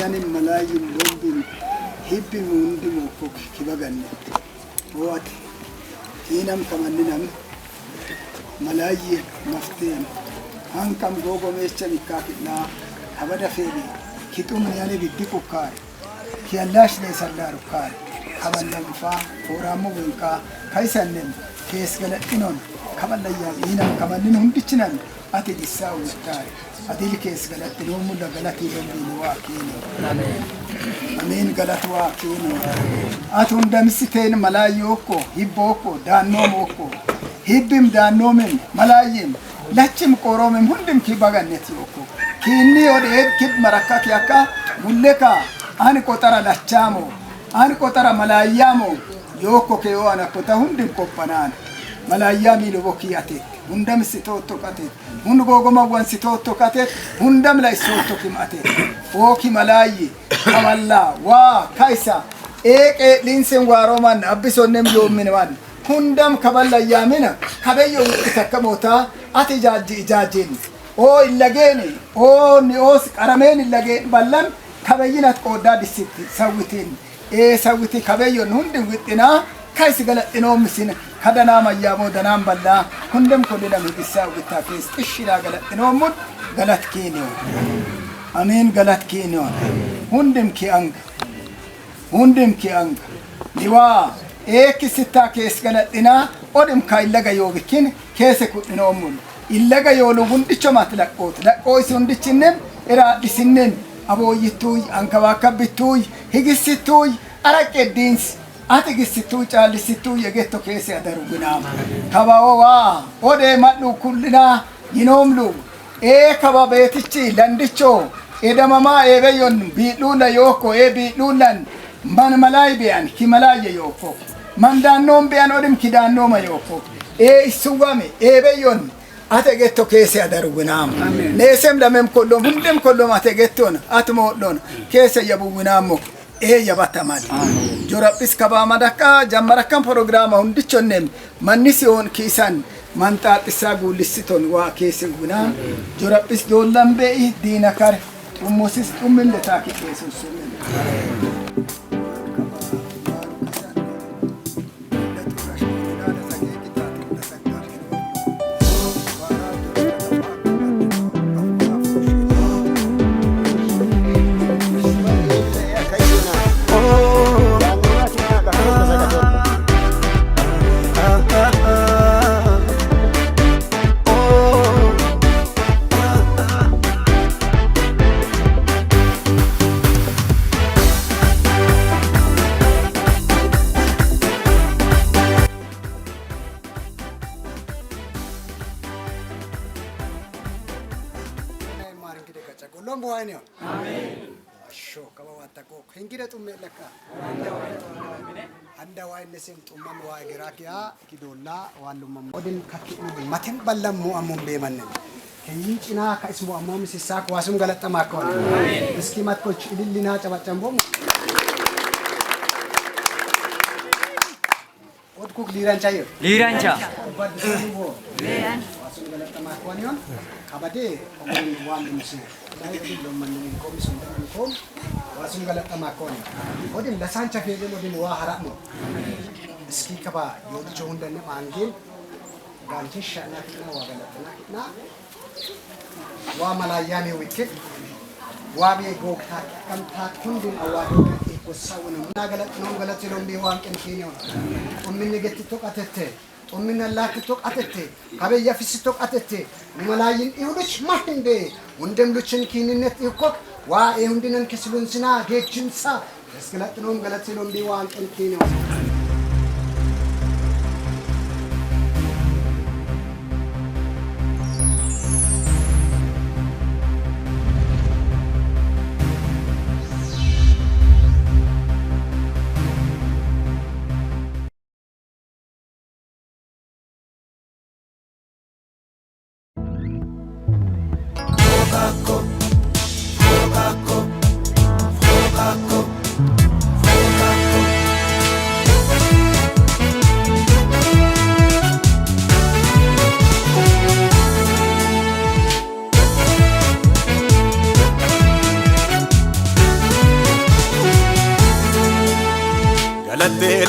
Mandan Malayan Lombin, Hippie Mundimo Kibagan. What? Tinam Kamandinam, Malayi Maftin, Ankam Gogo Meshan Kakina, Havada Feli, Kitum Yani Dipukar, Kialash Nesandar Kar, Havanafa, Oramu Winka, Kaisanem, Kesgalatinon, Kamalaya, Inam Kamandinum Dichinam, Atidisa Wikar. Adil kes galatinom la galatinom binwa kino. Amen galatwa kino. Atun damsiten malayoko, hiboko, danomoko. Hibbim danomem, malayim. Lachim koromem hundim kibagannet yoko. Kini ode kid maraka kyaka, mulleka, ani kotara lachamo, ani kotara malayamo, yoko keo anakota hundim kopanan. Malayami lobokiate. Hundam sitoto kate, hundugo goma sitoto kate, hundam la isoto kimate. O kimalayi, kamalla, wa kaisa, linsen waroman, abisonem yominwan. Hundam kaballa yamina, kabeyo itakamota, atijajin. O illageni, o nios aramen illageni ballan, kabayinat oda disiti, sawitin. Sawiti kabeyo hundum witina, kaisi galat inomisin. Kadana mayamo danam balla hundam kodela mibisa ugitafis ishira galat inomud galat kinyo amin galat kinyo hundim ki ang niwa ekisita kes galat ina odim ka illaga yobikin kese ku inomud illaga yolu hundicho matlaqot laqo isundichinnem ira disinnen abo yituy ankawakabituy higisituy arakedins Ati gisitu chali situ yegeto kese adarugunam. Kabawa ode matlu kullina yinomlu. Kaba betichi landicho. Mama ebeyon bitluna yoko bitlunan man malay bean kimalaye yoko. Mandanom bean odim kidanoma yoko. Isugami ebeyon ate getto kese adarugunam. Nesem lamem kollom hundem kollom ate getton atmodlon kese yabugunamo. Yabataman. Jorapis kabamadaka jamarakan programa hundichonnem mannision kisan manta tisagu lissiton wa kese guna jorapis dolambe dinakar umusis umille taki kese sumen. Amen. Show kawata ko hingira tumelaka. Anda wa nesim tumam wa girakia kidolla wa lumam odin kaki matin ballam mu amum be mannen. Keyincina ka ismu amum sisak wasum galata makon. Iskimat ko ilillina cabacambom. Odku lirancha yo. Lirancha. Liran. Wasum galata makon yon. Kabade omon wan musin. Dahil belum menunggu komis untuk kom, wasum galata makon. Odin lasan cakap odin wah harap mo. Ski kaba yodi johun dan manggil, ganti shana kita wah galata kita. Wah malayani wicket, wah be go tak kan tak kundin awal ikut sawan. Nagalat nong galat silong diwang kenkinyo. Ummin negati tok atete. ومن الله كتوك أتتة كابي يفسيتوك أتتة ملايين يودش ما هندي وندم لوتشن كينينت يكوك وا يهندين كسلون سنا جيتشنسا بس غلطنهم غلطينهم ديوان كينيو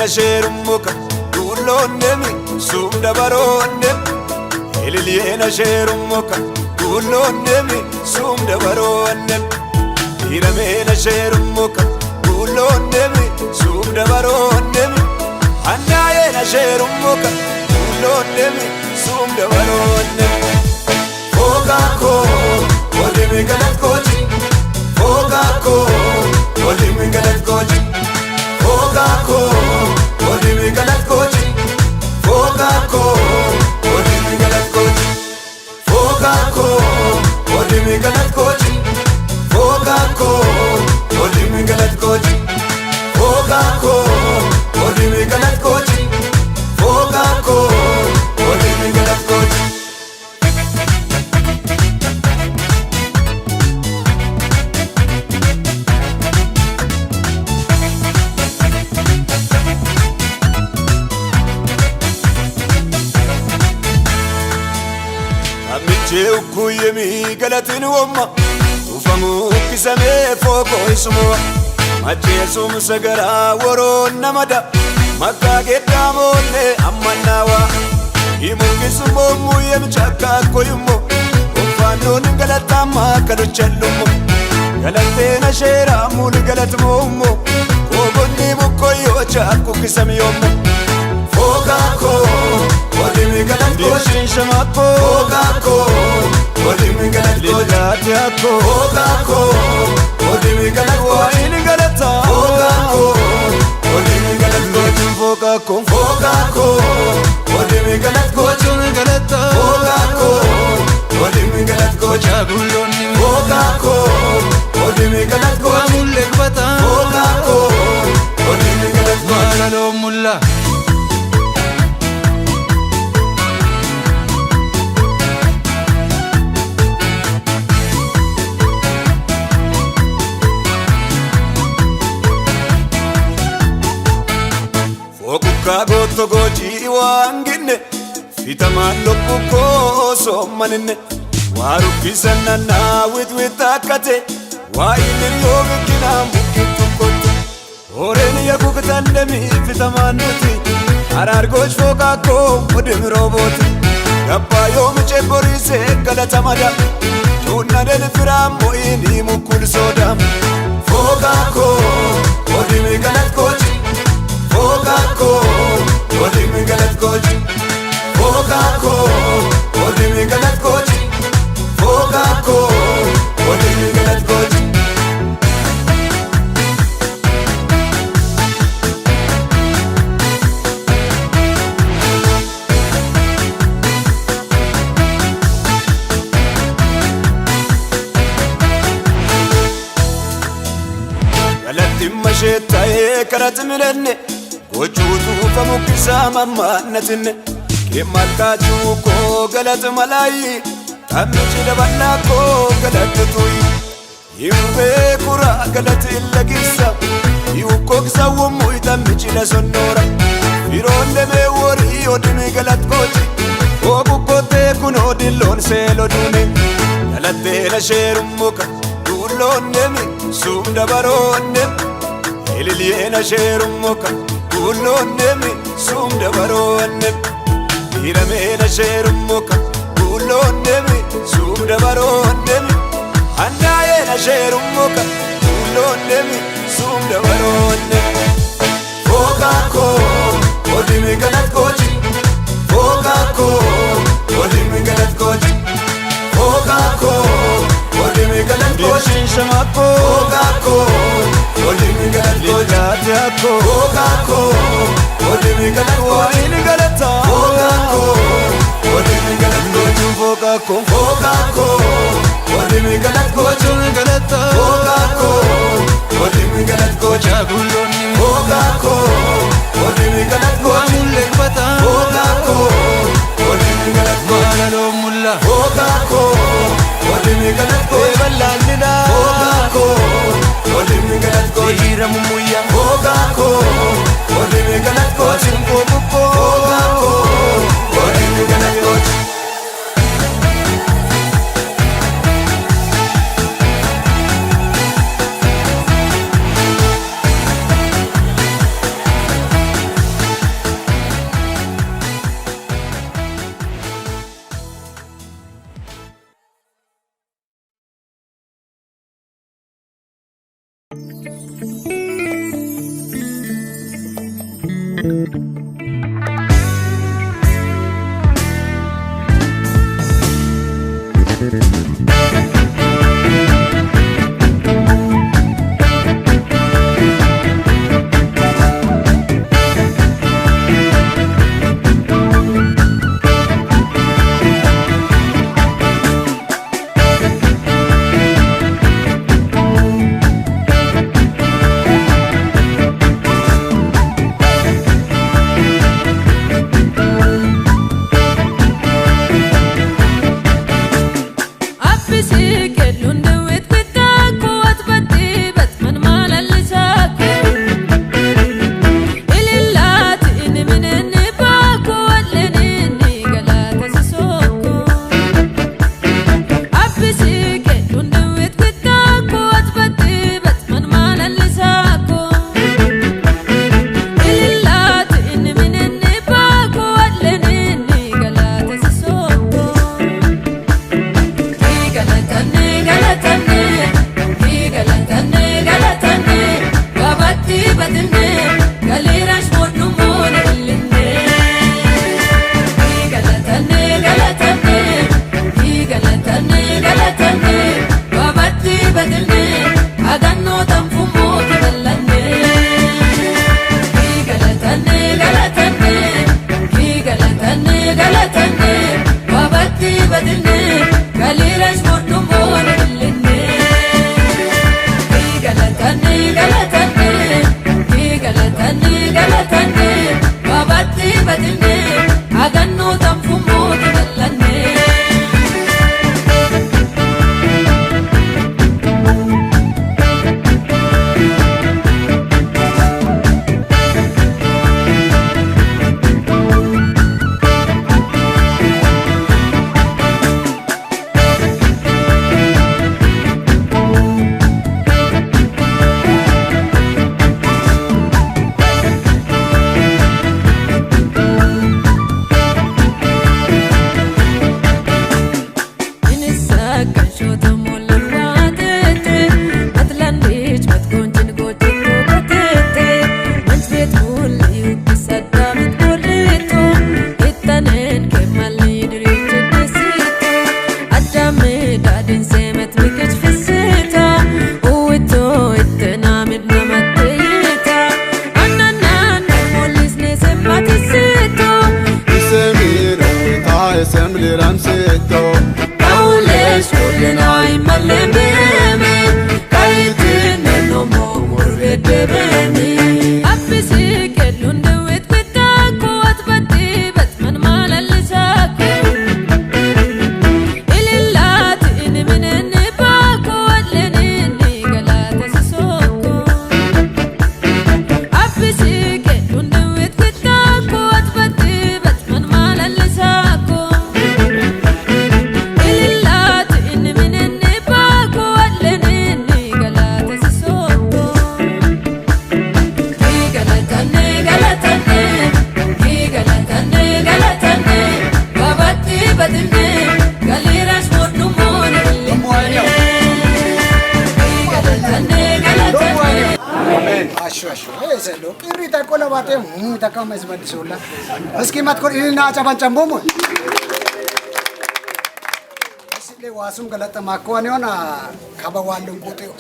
Ililiena sherumuka Gulonemi Sumda baronem Ililiena sherumuka Gulonemi Sumda baronem Iramena sherumuka Gulonemi Sumda baronem Annayena sherumuka Gulonemi Sumda baronem Fogako Odimi galat koji Fogako Odimi galat koji Fogako Odimi galat koji Fogako Odimi galat koji Fogako Odimi galat koji Fogako Odimi galat koji Fogako Odimi galat koji Fogako Odimi galat koji Kuyemi galatin wamma ufamu kisame foko ismo mache sum sagara woro namada makka gedamole amanawa imukismo muyem chaka koyumo ufanon galatama kaduchallumo galatena shera mul galatmo kobonni mukoyo chaku kisamiyomo fogako odimi galatko shamako fogako Odimi galat ko Fogako Odimi galat ko Ini galata Fogako Odimi galat ko Fogako Fogako Odimi galat ko Chuni galata Fogako Odimi galat ko Chaguloni Fogako Odimi galat ko Amulle bata Fogako Odimi galat ko Malalo mulla Kagoto goji wangine Fitaman lopuko sommanine Waru kisana na witakate Wa inir yomikina mukitu kotu Oreni ya kukutandemi fitaman nuti Arar goj fogako odim roboti Gappa yomiche borise galatamada Tunna del firamo ini mukul sodam Fogako odimi galat koji Fogako Odimi galat koji Fogako Odimi galat koji Fogako Odimi galat koji Galati mashetaye karat milenne Ojutu famukisa mamanatine Kemalkatu ko galat malayi Tamichi dabana ko galat tuyi Yube kura galat illagisa Yukoksa wumu itamichi la sonora Fironde me wori odimi galat koji Obukote kuno dillon selo dune Galate la sherumuka Dulonemi sumda baronemi Ililiena sherumuka Gulonemi sumda baronem Iramena sherumuka Gulonemi sumda baronem Annayena sherumuka Gulonemi sumda baronem Fogako Odimi galat koji Fogako Odimi galat koji Fogako Odimi galat koji Shamako Fogako Odimi galat koji Fogako Odimi galat koji Ini galata Fogako Odimi galat koji Fogako Fogako Odimi galat koji Chuni galata Fogako Odimi galat koji Chaguloni Fogako Odimi galat koji Amulle bata Fogako Odimi galat koji Malalo mulla Fogako Odimi galat koji Ballanina Fogako Odimi galat koji Iramu muya Fogako Odimi galat koji Simpo Fogako Odimi galat koji እስኪ ማትኮር እና አጫባንጫም ቦሞ እስኪ ዋሱም ገለጠ ማኮን ይሆና ካባዋልን ቁጤው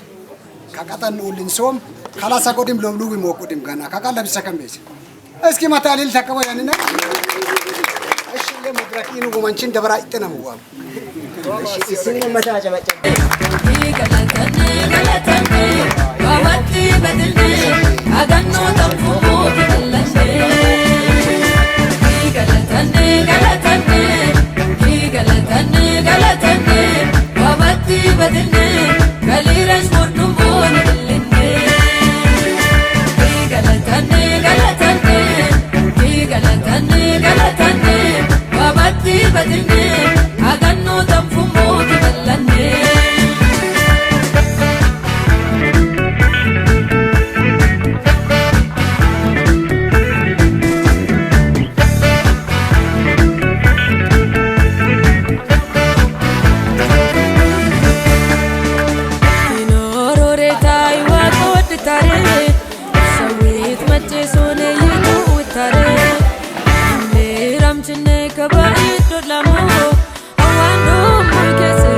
ካቃጣን ኡልን ሶም ካላሳ ቆዲም ለብሉ ቢሞቁዲም ገና ካቃላ ቢሰከምቤስ እስኪ ማታሊል ተቀበ ያንና እሺ ለመድረኪኑ ጎማንቺን ደብራ ይተነም ዋም እሺ እስኪ መታጫ ማጫ ይገለጠነ ገለጠነ ባዋቲ በድል አጋኖ ተንፉ ተለሰ kabait dot lamo awano mulkese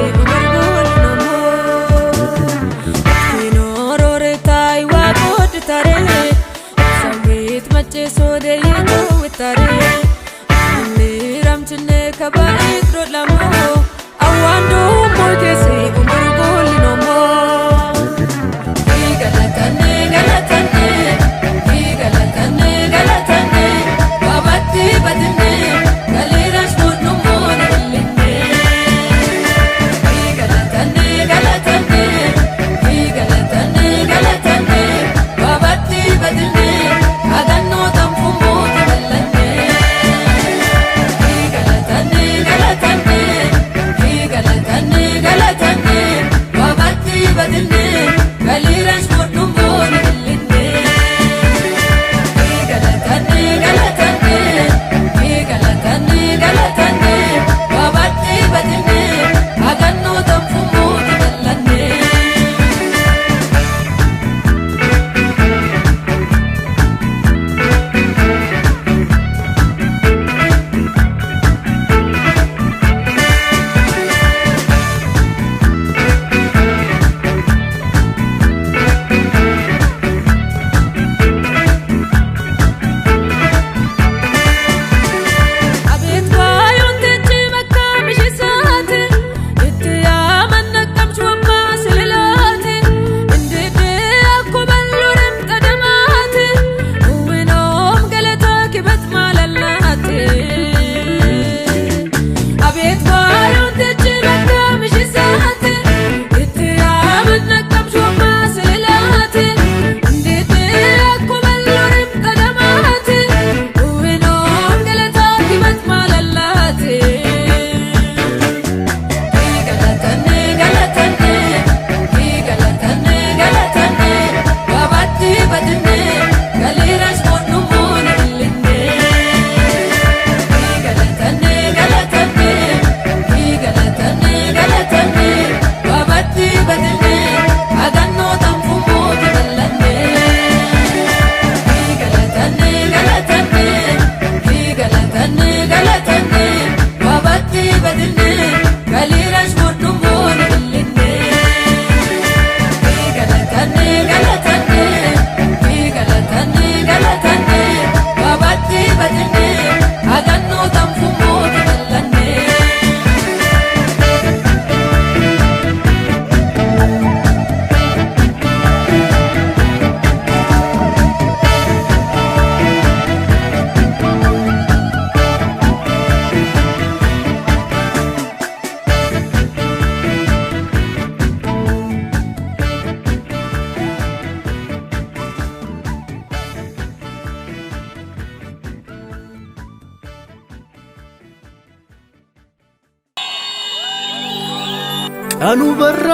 ቀኑ በራ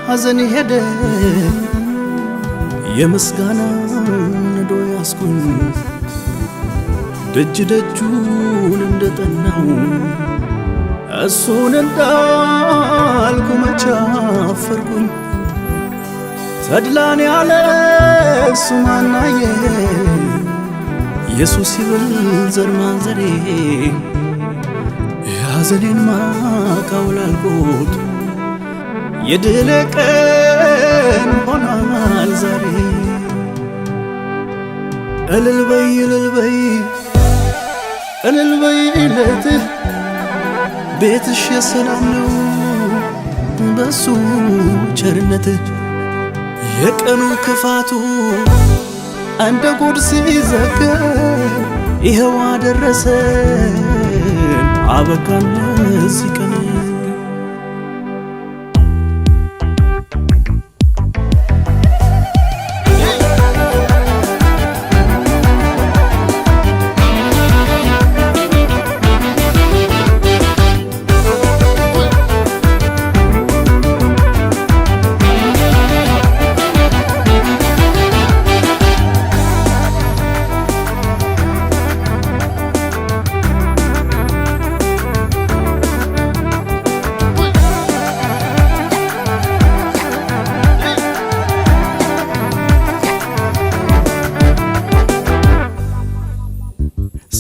ሐዘን ሄደ የምስጋና ነዶ ያስኩኝ ደጅ ደጁን እንደጠናው እሱን እንዳልኩ መቻፈርኩኝ ተድላን ያለ እሱ ማናየ ኢየሱስ ይብል ዘር ማንዘሬ ያዘኔን ማቃውላልኩት የድል ቀን ሆኗል ዛሬ እልል በይ እልል በይ እልል በይለት ቤትሽ የሰላም ነው በሱ ቸርነት የቀኑ ክፋቱ እንደ ጉድ ሲዘጋ ይኸው አደረሰን አበቃን ለዚህ ቀን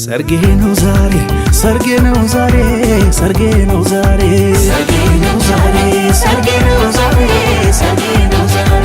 ሰርጌ ነው ዛሬ ሰርጌ ነው ዛሬ ሰርጌ ነው ዛሬ ሰርጌ ነው ዛሬ ሰርጌ ነው ዛሬ ሰርጌ ነው ዛሬ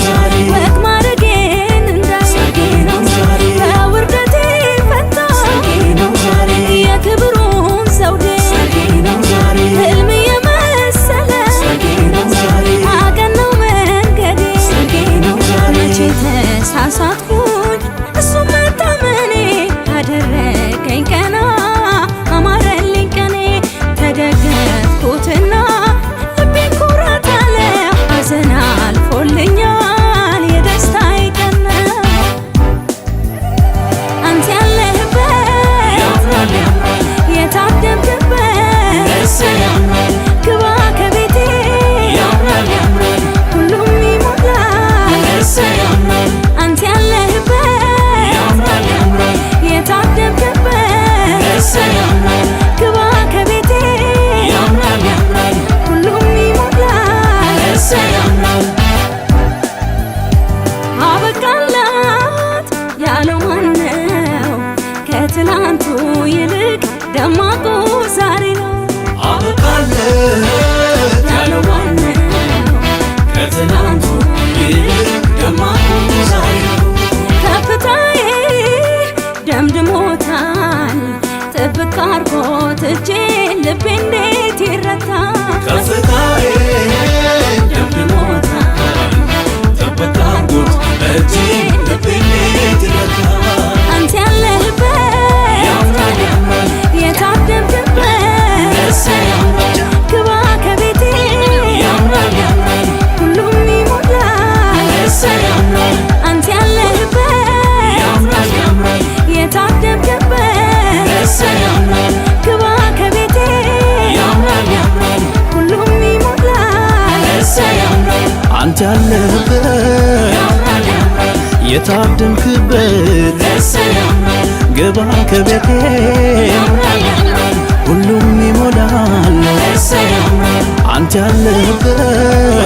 ከትናንቱ ይልቅ ደማቁ ዛሬ ነው አበቃለት ያለው ማነው ከትናንቱ ይልቅ ደማቁ ዛሬ ነው ከፍታዬ ደምድሞታል ጥብቅ አርጎት እጄን ልቤ እንዴት ይረታል ከፍታዬ ደምድሞታል ጥብቅ አርጎት እጄን ልቤ እንዴት ይረታል አንተ ያለህበት ያምራል ያምራል የታደምክበት እሰይ ያምራል ግባ ከቤቴ ያምራል ያምራል ሁሉም ይሞላል እሰይ ያምራል አንተ ያለህበት ያምራል ያምራል የታደምክበት እሰይ ያምራል ግባ ከቤቴ ያምራል ያምራል ሁሉም ይሞላል እሰይ ያምራል አንተ ያለህበት ያምራል ያምራል የታደምክበት እሰይ ያምራል ግባ ከቤቴ ያምራል ያምራል ሁሉም ይሞላል እሰይ ያምራል አንተ ያለህበት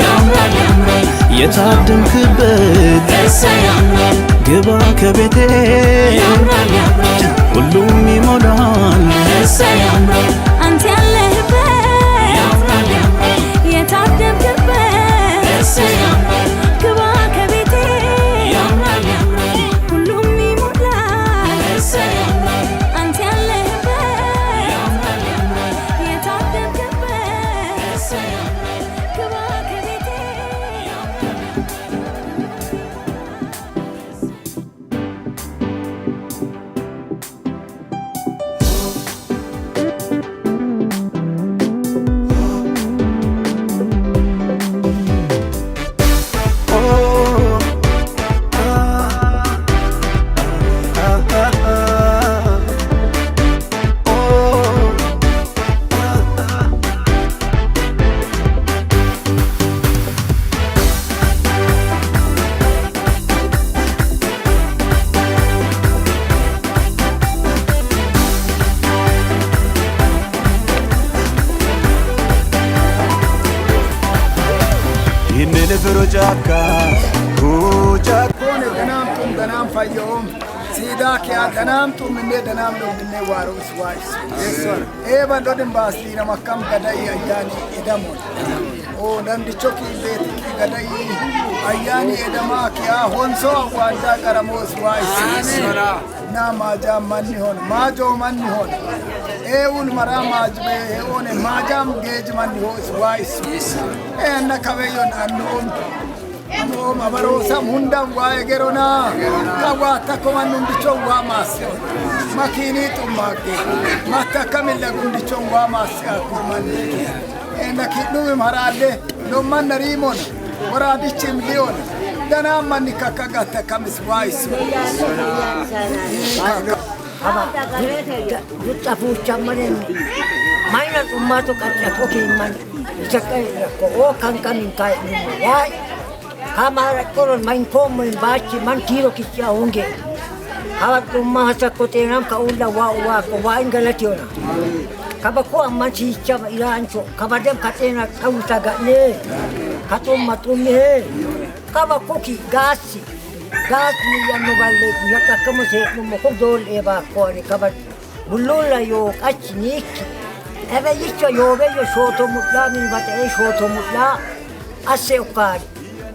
ያምራል ያምራል የታደምክበት እሰይ ያምራል ግባ ከቤቴ ያምራል ያምራል ሁሉም ይሞላል እሰይ ያምራል አንተ ያለህበት ያምራል ያምራል የታደምክበት እሰይ ያምራል ግባ ከቤቴ ያምራል ያምራል ሁሉም ይሞላል እሰይ ያምራል አንተ ያለህበት ያምራል ያምራል የታደምክበት እሰይ ያምራል ግባ ከቤቴ ይህንን ፍሮ ጫካ Kone danam fayyom sida kya danam tu minne danam lo minne warus wais eba lodin basti na makam gadai ayani edamon o nam dichoki beti ki gadai ayani edama kya honso wanda karamos wais na maja manni hon majo manni hon eul mara majbe one majam gej manni hos wais na kaveyon anon no mabarosa mundam wae gerona kawa takoman undicho wa masyo makini tumake mata kamilla undicho wa masya kumane ena kidnu marade no mandarimon waradi chimlion dana man kakagata kamis wais Gutta fuccia manen maina ummato kacca kokiman sakai ko o kan kai wai हमारा कोरोन माइन को मन बाची मन तीरो किया होंगे हवा तुम महासा को तेनाम का उल्ला वा को वाइन गलती होना कब को अम्मा चीचा इरान चो कब देम कतेना काउता गने कतुम मतुम ने कब को की गास ni yanno balle yakka kamo se mo ko dol eba ko ni kab bulula yo kachnik ebe yicho yo be yo shoto mutla min bate shoto mutla asse ukar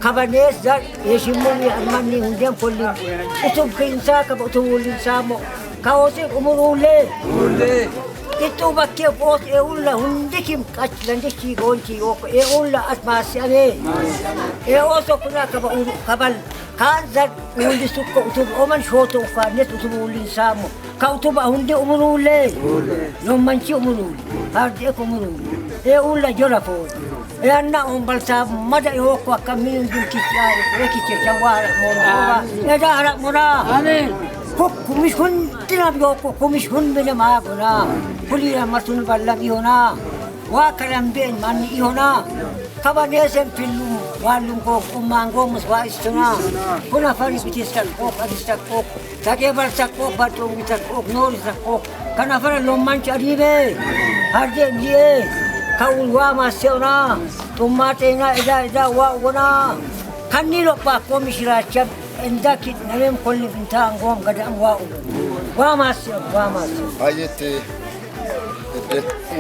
kabanes dar yeshimuni armani hundiam polli utub kinsa ka utulin samo kaose umurule itu bakke pos eulla hundikim kachlande chi gonchi o eulla asmasiane oso kuna kabal kan zat undi sukko utub oman shoto ka net utulin samo ka utub hundi umurule no manchi umurule harde ko umurule eulla jora po Eanna balsa mada yo ko kamin dun kichai rekiche chawara mona eda ara mona amen ko kumishun tinab yo ko kumishun bene ma gona kulira matun balla biona wa kalam ben man iona kabane sen fillu walum ko kumango muswa istuna kuna fari bitisal ko adista ko tage balsa ko bato bitak ko nor ko kana fara lomman charibe harde nie kaul wa masyona tumate na ida wa gona kanilo pa ko mishira chap endakit nalem kolli binta ngom gadam wa Guamación. Ayete.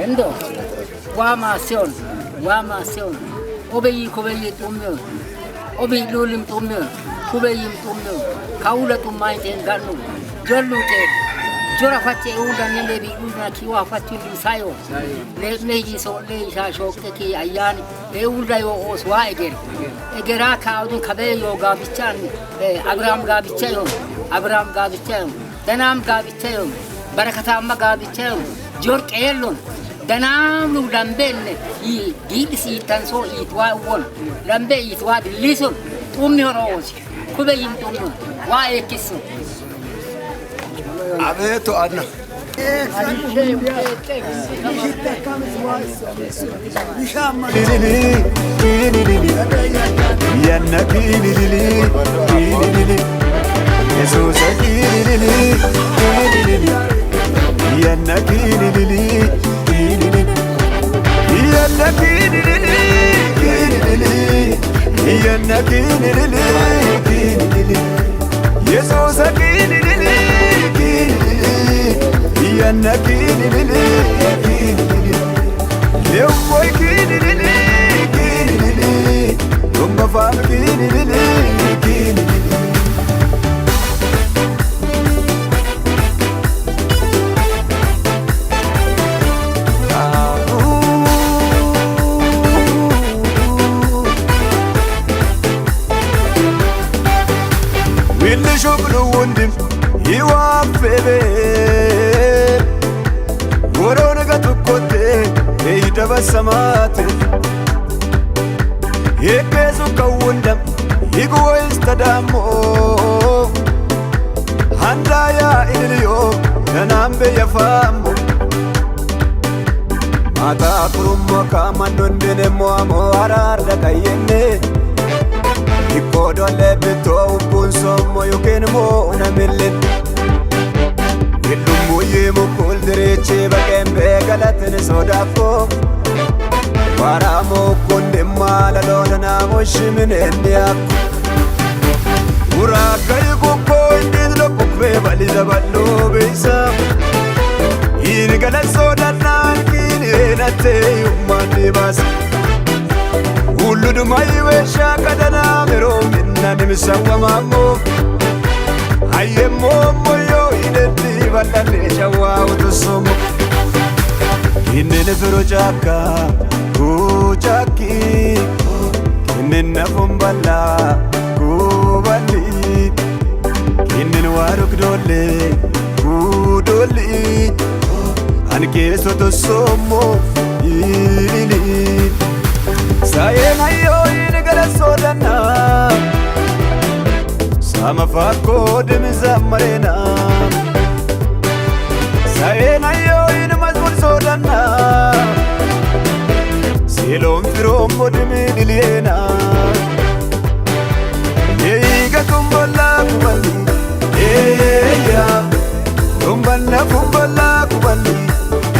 Endo. Guamación. Obeyi tumyo. Obeyi lulim tumyo. Kubeyim tumyo. Kaula tumay ten ganu. Jolute. Jora fache unda nele bi unda kiwa fache sayo. Le so le sa shokte ki ayani. Le unda yo oswa eger. Egera ka odun kabe yo ga bichan. Abraham ga bichayo. Danam ga bichayo. Barakata amma ga bichayo. Jor kelon. Danam lu dambenne. Di si tanso itwa won. Lambe itwa lison. Ummi horosi. Kubeyim tumyo. Wa ekisu. Abeto adna. Samate Yekezu kawundam Igu istadamo Handaya ilio Nanambe yafambo Mata kurummo kamandun bine moamo Hararda kayenne Ikodo lebito ubunso moyuken mo unamilin Illumu yimu kuldireche bakembe galatin sodafo Waramo kunde mala lona na moshimin endiak Uraka yuko indid lo kukwe baliza ballo beisa Ini gala soda na kini enate umani bas Uludu maiwe shakadana mero minna nimisawa mamo Aye momo yo inedi balale shawa utusomo Inene fero chaka Kuchaki Kinina fumbala Kubali Kinin waruk dole Kudoli Anke soto somo Ili Sayena yo inegala sodana Sama fako demiza marena Sayena yo inamazmur sodana Silom firom modimi dilena Yeiga kumbala kubali Eya Kumbala kubali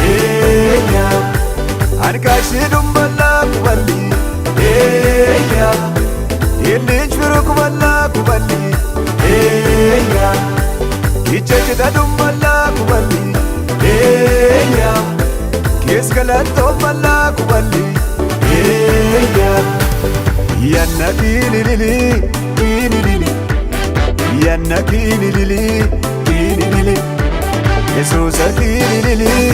Eya Ankashi dumbala kubali Eya Ilich firu kubala kubali Eya Kichachita dumbala kubali Eya Kiskalato bala kubali Yanna kini lili Yanna kini lili Yesusa kini lili